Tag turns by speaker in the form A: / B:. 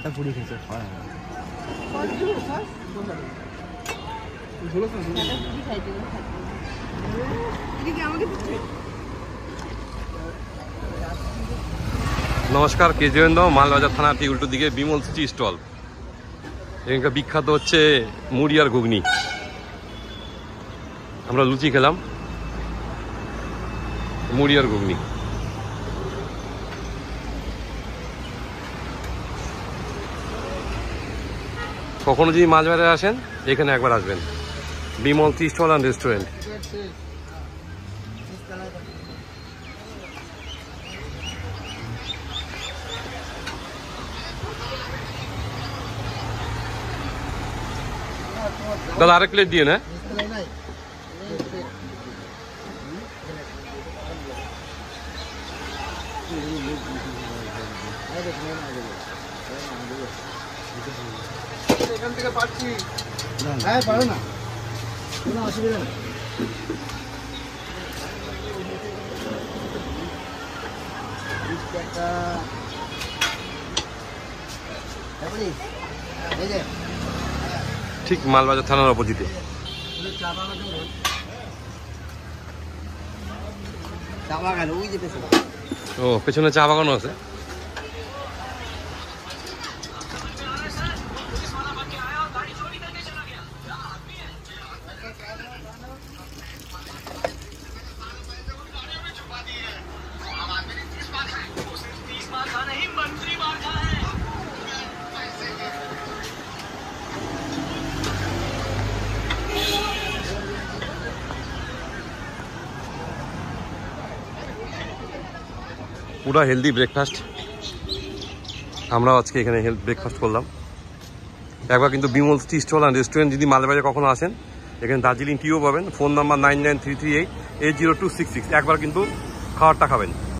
A: কটা পুরি খেয়েছে খাওয়া
B: নমস্কার, কেজিএন মালবাজার থানা ঠিক উল্টো দিকে বিমল টি স্টল। এখানকার বিখ্যাত হচ্ছে মুড়ি আর ঘুগনি। আমরা লুচি খেলাম, মুড়ি আর ঘুগনি। কখনো যদি মাঝবাজারে আসেন এখানে একবার আসবেন, Bimal tea stall and restaurant. দাদা আরেক প্লেট দিয়ে না।
A: এখান থেকে পাচ্ছি, হ্যাঁ পারো না, কোনো অসুবিধা নেই।
B: ঠিক মালবাজার থানার অপোজিটে। ও পেছনে চা বাগানও আছে। পুরা হেলদি ব্রেকফাস্ট। আমরাও আজকে এখানে ব্রেকফাস্ট করলাম। একবার কিন্তু Bimal tea stall and restaurant যদি মালবাজারে কখনো আসেন, এখানে দার্জিলিং টিও পাবেন। Phone number 9933380266। একবার কিন্তু খাবারটা খাবেন।